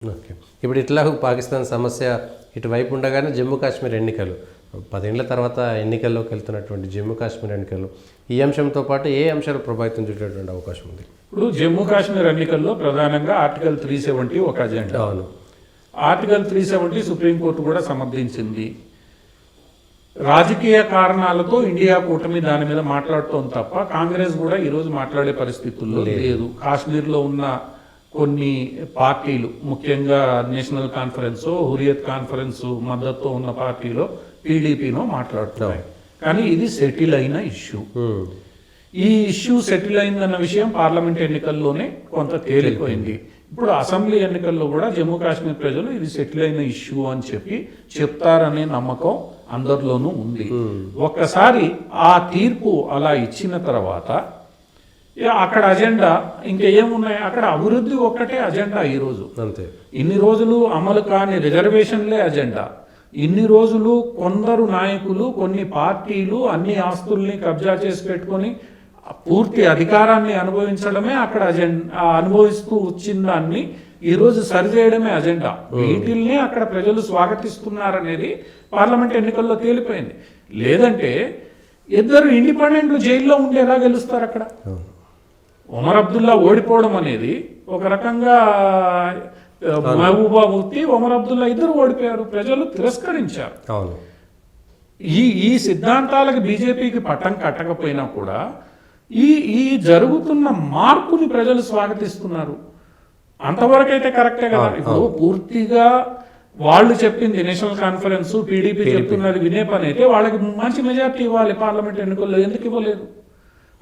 Okay. ఇప్పుడు ఇట్లా పాకిస్తాన్ సమస్య ఇటువైపు ఉండగానే జమ్మూ కాశ్మీర్ ఎన్నికలు 10 ఏళ్ల తర్వాత ఎన్నికల్లోకి వెళ్తున్నటువంటి జమ్మూ కాశ్మీర్ ఎన్నికలు ఈ అంశంతో పాటు ఏ అంశాలు ప్రభావితం చూసేటువంటి అవకాశం ఉంది? ఇప్పుడు జమ్మూ కాశ్మీర్ ఎన్నికల్లో ప్రధానంగా ఆర్టికల్ 370 ఒక అజెండా. అవును, ఆర్టికల్ 370 సుప్రీంకోర్టు కూడా సమర్థించింది. రాజకీయ కారణాలతో ఇండియా కూటమి దాని మీద మాట్లాడుతోంది తప్ప కాంగ్రెస్ కూడా ఈరోజు మాట్లాడే పరిస్థితుల్లో లేదు. కాశ్మీర్లో ఉన్న కొన్ని పార్టీలు, ముఖ్యంగా నేషనల్ కాన్ఫరెన్స్, హురియత్ కాన్ఫరెన్స్ మద్దతుతో ఉన్న పార్టీలో పీడీపీనో మాట్లాడుతున్నాయి. కానీ ఇది సెటిల్ అయిన ఇష్యూ. ఈ ఇష్యూ సెటిల్ అయిందన్న విషయం పార్లమెంట్ ఎన్నికల్లోనే కొంత తేలిపోయింది. ఇప్పుడు అసెంబ్లీ ఎన్నికల్లో కూడా జమ్మూ కాశ్మీర్ ప్రజలు ఇది సెటిల్ అయిన ఇష్యూ అని చెప్తారనే నమ్మకం అందరిలోనూ ఉంది. ఒక్కసారి ఆ తీర్పు అలా ఇచ్చిన తర్వాత అక్కడ అజెండా ఇంకా ఏమున్నాయి? అక్కడ అభివృద్ధి ఒక్కటే అజెండా ఈరోజు. అంతే. ఇన్ని రోజులు అమలు కాని రిజర్వేషన్లే అజెండా. ఇన్ని రోజులు కొందరు నాయకులు, కొన్ని పార్టీలు అన్ని ఆస్తుల్ని కబ్జా చేసి పెట్టుకొని పూర్తి అధికారాన్ని అనుభవించడమే అక్కడ అజెండా. అనుభవిస్తూ వచ్చిన దాన్ని ఈరోజు సరిచేయడమే అజెండా. వీటిల్ని అక్కడ ప్రజలు స్వాగతిస్తున్నారనేది పార్లమెంట్ ఎన్నికల్లో తేలిపోయింది. లేదంటే ఇద్దరు ఇండిపెండెంట్లు జైల్లో ఉండి ఎలా గెలుస్తారు అక్కడ? ఒమర్ అబ్దుల్లా ఓడిపోవడం అనేది ఒక రకంగా మహబూబా ముఫ్తీ, ఒమర్ అబ్దుల్లా ఇద్దరు ఓడిపోయారు. ప్రజలు తిరస్కరించారు. ఈ సిద్ధాంతాలకు బీజేపీకి పట్టం కట్టకపోయినా కూడా ఈ జరుగుతున్న మార్పుని ప్రజలు స్వాగతిస్తున్నారు. అంతవరకు అయితే కరెక్టే కదా. ఇప్పుడు పూర్తిగా వాళ్ళు చెప్పింది నేషనల్ కాన్ఫరెన్స్, పీడీపీ చెప్తున్నది వినే పని అయితే వాళ్ళకి మంచి మెజార్టీ ఇవ్వాలి. పార్లమెంట్ ఎన్నికల్లో ఎందుకు ఇవ్వలేదు?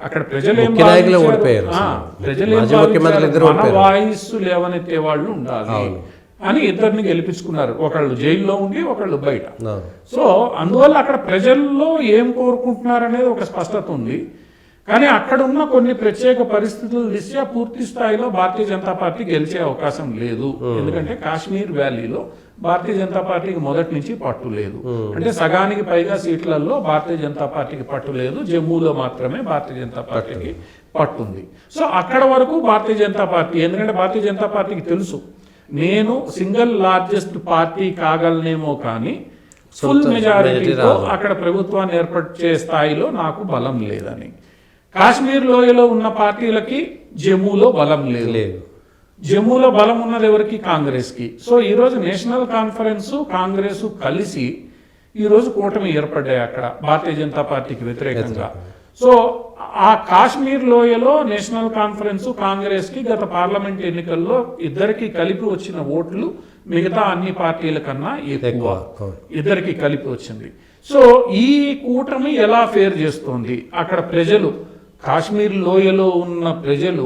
అక్కడ ప్రజలు మన వాయిస్ లేవనెత్తే వాళ్ళు ఉండాలి అని ఇద్దరిని గెలిపించుకున్నారు. ఒకళ్ళు జైల్లో ఉండి, ఒకళ్ళు బయట. సో అందువల్ల అక్కడ ప్రజల్లో ఏం కోరుకుంటున్నారు అనేది ఒక స్పష్టత ఉంది. కానీ అక్కడ ఉన్న కొన్ని ప్రత్యేక పరిస్థితుల దృష్ట్యా పూర్తి స్థాయిలో భారతీయ జనతా పార్టీ గెలిచే అవకాశం లేదు. ఎందుకంటే కాశ్మీర్ వ్యాలీలో భారతీయ జనతా పార్టీకి మొదటి నుంచి పట్టు లేదు. అంటే సగానికి పైగా సీట్లలో భారతీయ జనతా పార్టీకి పట్టు లేదు. జమ్మూలో మాత్రమే భారతీయ జనతా పార్టీకి పట్టుంది. సో అక్కడ వరకు భారతీయ జనతా పార్టీ, ఎందుకంటే భారతీయ జనతా పార్టీకి తెలుసు నేను సింగిల్ లార్జెస్ట్ పార్టీ కాగలనేమో కానీ ఫుల్ మెజారిటీతో అక్కడ ప్రభుత్వాన్ని ఏర్పరిచే స్థాయిలో నాకు బలం లేదని. కాశ్మీర్ లోయలో ఉన్న పార్టీలకి జమ్మూలో బలం లేదు. జమ్మూలో బలం ఉన్నది ఎవరికి? కాంగ్రెస్కి. సో ఈరోజు నేషనల్ కాన్ఫరెన్స్, కాంగ్రెస్ కలిసి ఈరోజు కూటమి ఏర్పడ్డాయి అక్కడ భారతీయ జనతా పార్టీకి వ్యతిరేకంగా. సో ఆ కాశ్మీర్ లోయలో నేషనల్ కాన్ఫరెన్స్, కాంగ్రెస్కి గత పార్లమెంట్ ఎన్నికల్లో ఇద్దరికి కలిపి వచ్చిన ఓట్లు మిగతా అన్ని పార్టీల కన్నా ఎక్కువ, ఇద్దరికి కలిపి వచ్చింది. సో ఈ కూటమి ఎలా ఫేర్ చేస్తోంది? అక్కడ ప్రజలు, కాశ్మీర్ లోయలో ఉన్న ప్రజలు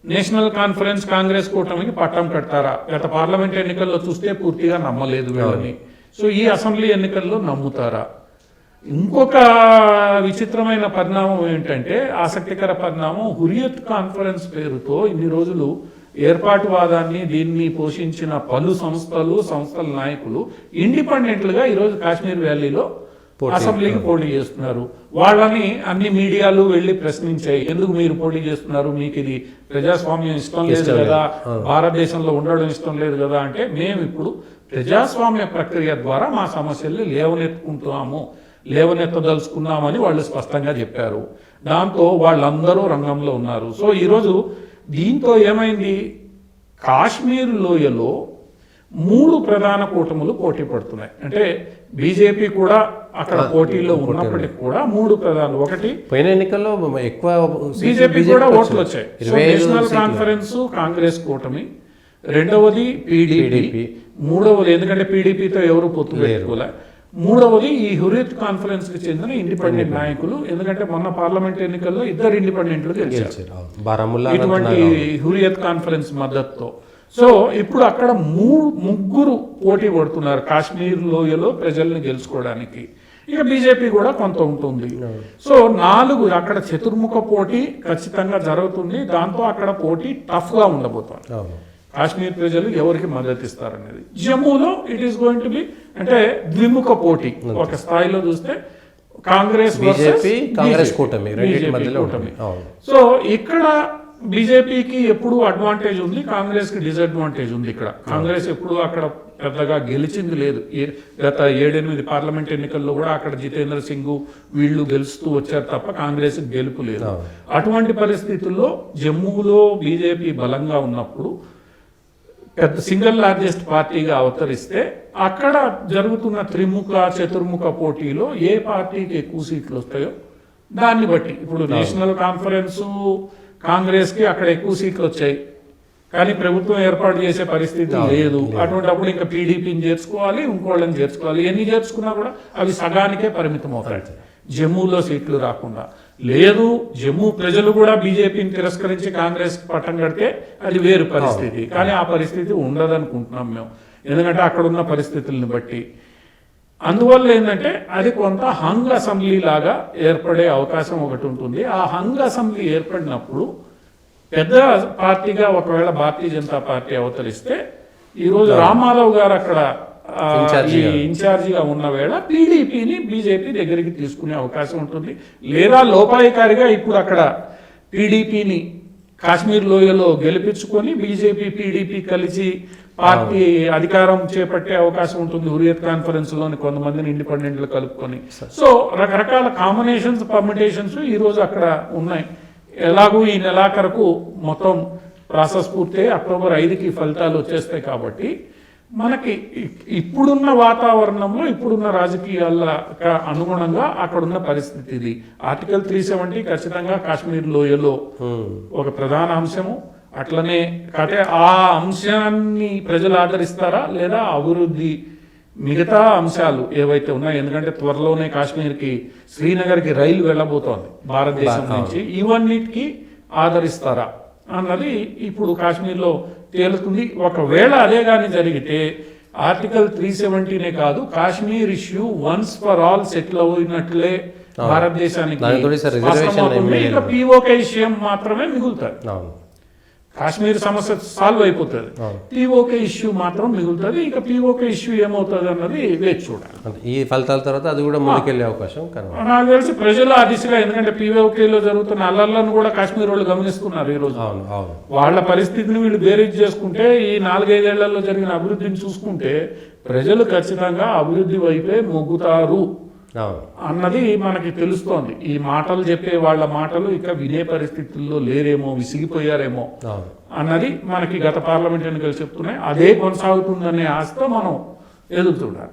నేషనల్ కాన్ఫరెన్స్, కాంగ్రెస్ కూటమికి పట్టం కడతారా? గత పార్లమెంట్ ఎన్నికల్లో చూస్తే పూర్తిగా నమ్మలేదు వీళ్ళని. సో ఈ అసెంబ్లీ ఎన్నికల్లో నమ్ముతారా? ఇంకొక విచిత్రమైన పరిణామం ఏంటంటే, ఆసక్తికర పరిణామం, హురియత్ కాన్ఫరెన్స్ పేరుతో ఇన్ని రోజులు ఏర్పాటువాదాన్ని దీన్ని పోషించిన పలు సంస్థల నాయకులు ఇండిపెండెంట్లుగా ఈరోజు కాశ్మీర్ వ్యాలీలో అసెంబ్లీకి పోటీ చేస్తున్నారు. వాళ్ళని అన్ని మీడియాలు వెళ్ళి ప్రశ్నించాయి. ఎందుకు మీరు పోటీ చేస్తున్నారు? మీకు ఇది ప్రజాస్వామ్యం ఇష్టం లేదు కదా, భారతదేశంలో ఉండడం ఇష్టం లేదు కదా అంటే, మేము ఇప్పుడు ప్రజాస్వామ్య ప్రక్రియ ద్వారా మా సమస్యల్ని లేవనెత్తదలుచుకున్నామని వాళ్ళు స్పష్టంగా చెప్పారు. దాంతో వాళ్ళందరూ రంగంలో ఉన్నారు. సో ఈరోజు దీంతో ఏమైంది? కాశ్మీర్ లోయలో 3 ప్రధాన కూటములు పోటీ పడుతున్నాయి. అంటే బీజేపీ కూడా అక్కడ పోటీలో ఉన్నప్పటికీ కూడా 3 ప్రధాన, ఒకటి పోయిన ఎన్నికల్లో ఎక్కువ బీజేపీ కూడా ఓట్లు వచ్చాయి. నేషనల్ కాన్ఫరెన్స్, కాంగ్రెస్ కూటమి. రెండవది పీడీపీ. మూడవది, ఎందుకంటే పీడీపీతో ఎవరు పొత్తు పెట్టుకోలే. మూడవది ఈ హురియత్ కాన్ఫరెన్స్ కి చెందిన ఇండిపెండెంట్ నాయకులు. ఎందుకంటే మొన్న పార్లమెంట్ ఎన్నికల్లో 2 ఇండిపెండెంట్లు గెలిచారు ఇటువంటి హురియత్ కాన్ఫరెన్స్ మద్దతుతో. సో ఇప్పుడు అక్కడ 3 పోటీ పడుతున్నారు కాశ్మీర్ లోయలో ప్రజల్ని గెలుచుకోవడానికి. ఇక బీజేపీ కూడా కొంత ఉంటుంది. సో 4 అక్కడ చతుర్ముఖ పోటీ ఖచ్చితంగా జరుగుతుంది. దాంతో అక్కడ పోటీ టఫ్ గా ఉండబోతోంది. కాశ్మీర్ ప్రజలు ఎవరికి మద్దతు ఇస్తారనేది. జమ్మూలో it is going to be అంటే ద్విముఖ పోటీ. ఒక స్థాయిలో చూస్తే కాంగ్రెస్ కూటమి. సో ఇక్కడ బీజేపీకి ఎప్పుడు అడ్వాంటేజ్ ఉంది, కాంగ్రెస్ కి డిసడ్వాంటేజ్ ఉంది. ఇక్కడ కాంగ్రెస్ ఎప్పుడు అక్కడ పెద్దగా గెలిచింది లేదు. గత 7-8 పార్లమెంట్ ఎన్నికల్లో కూడా అక్కడ జితేంద్ర సింగ్ వీళ్ళు గెలుస్తూ వచ్చారు తప్ప కాంగ్రెస్ గెలుపు లేదు. అటువంటి పరిస్థితుల్లో జమ్మూలో బీజేపీ బలంగా ఉన్నప్పుడు పెద్ద సింగిల్ లార్జెస్ట్ పార్టీగా అవతరిస్తే అక్కడ జరుగుతున్న త్రిముఖ చతుర్ముఖ పోటీలో ఏ పార్టీకి ఎక్కువ సీట్లు వస్తాయో దాన్ని బట్టి, ఇప్పుడు నేషనల్ కాన్ఫరెన్స్ కాంగ్రెస్ కి అక్కడ ఎక్కువ సీట్లు వచ్చాయి కానీ ప్రభుత్వం ఏర్పాటు చేసే పరిస్థితి లేదు. అటువంటిప్పుడు ఇంకా పీడీపీని చేర్చుకోవాలి, ఇంకోళ్ళని చేర్చుకోవాలి. ఎన్ని చేర్చుకున్నా కూడా అవి సగానికే పరిమితం అవుతాయి, జమ్మూలో సీట్లు రాకుండా. లేదు, జమ్మూ ప్రజలు కూడా బీజేపీని తిరస్కరించి కాంగ్రెస్ పట్టం కడితే అది వేరు పరిస్థితి. కానీ ఆ పరిస్థితి ఉండదనుకుంటున్నాం మేము, ఎందుకంటే అక్కడ ఉన్న పరిస్థితులను బట్టి. అందువల్ల ఏంటంటే అది కొంత హంగ్ అసెంబ్లీ లాగా ఏర్పడే అవకాశం ఒకటి ఉంటుంది. ఆ హంగ్ అసెంబ్లీ ఏర్పడినప్పుడు పెద్ద పార్టీగా ఒకవేళ భారతీయ జనతా పార్టీ అవతరిస్తే, ఈరోజు రామారావు గారు అక్కడ ఇన్ఛార్జిగా ఉన్న వేళ టీడీపీని బీజేపీ దగ్గరికి తీసుకునే అవకాశం ఉంటుంది. లేదా లోపాయికారిగా ఇప్పుడు అక్కడ టీడీపీని కాశ్మీర్ లోయలో గెలిపించుకొని బీజేపీ పీడీపీ కలిసి పార్టీ అధికారం చేపట్టే అవకాశం ఉంటుంది. హురియత్ కాన్ఫరెన్స్ లోని కొంతమందిని ఇండిపెండెంట్లు కలుపుకొని. సో రకరకాల కాంబినేషన్స్ పర్మిటేషన్స్ ఈ రోజు అక్కడ ఉన్నాయి. ఎలాగూ ఈ నెలాఖరుకు మొత్తం ప్రాసెస్ పూర్తయి అక్టోబర్ 5కి ఫలితాలు వచ్చేస్తాయి. కాబట్టి మనకి ఇప్పుడున్న వాతావరణంలో ఇప్పుడున్న రాజకీయాలకు అనుగుణంగా అక్కడున్న పరిస్థితి ఇది. ఆర్టికల్ 370 ఖచ్చితంగా కాశ్మీర్ లోయలో ఒక ప్రధాన అంశము. అట్లనే అంటే ఆ అంశాన్ని ప్రజలు ఆదరిస్తారా లేదా అభివృద్ధి మిగతా అంశాలు ఏవైతే ఉన్నాయో, ఎందుకంటే త్వరలోనే కాశ్మీర్కి శ్రీనగర్కి రైలు వెళ్ళబోతోంది భారతదేశం నుంచి, ఇవన్నిటికీ ఆదరిస్తారా అన్నది ఇప్పుడు కాశ్మీర్లో తేలుతుంది. ఒకవేళ అదే కానీ జరిగితే ఆర్టికల్ 370నే కాదు, Kashmir issue once for all settle అయినట్లే భారతదేశానికి. ఇక పీఓకే విషయం మాత్రమే మిగులుతుంది, కాశ్మీర్ సమస్య సాల్వ్ అయిపోతుంది. పీఓకే ఇష్యూ మాత్రం మిగులుతుంది. ఇక పీఓకే ఇష్యూ ఏమవుతుంది అన్నది వేచి చూడాలి. ఈ ఫలితాల తర్వాత అది కూడా ముందుకెళ్లే అవకాశం నాకు తెలిసి ప్రజలు ఆ దిశగా, ఎందుకంటే పీఓకేలో జరుగుతున్న అల్లర్లను కూడా కాశ్మీర్ వాళ్ళు గమనిస్తున్నారు. ఈ రోజు వాళ్ళ పరిస్థితిని వీళ్ళు బేరీజ్ చేసుకుంటే, ఈ 4-5 ఏళ్లలో జరిగిన అభివృద్ధిని చూసుకుంటే ప్రజలు ఖచ్చితంగా అభివృద్ధి వైపే మొగ్గుతారు అన్నది మనకి తెలుస్తోంది. ఈ మాటలు చెప్పే వాళ్ళ మాటలు ఇక వినే పరిస్థితుల్లో లేరేమో, విసిగిపోయారేమో అన్నది మనకి గత పార్లమెంట్ ఎన్నికలు చెప్తున్నాయి. అదే కొనసాగుతుందనే ఆశతో మనం ఎదుగుతున్నాం.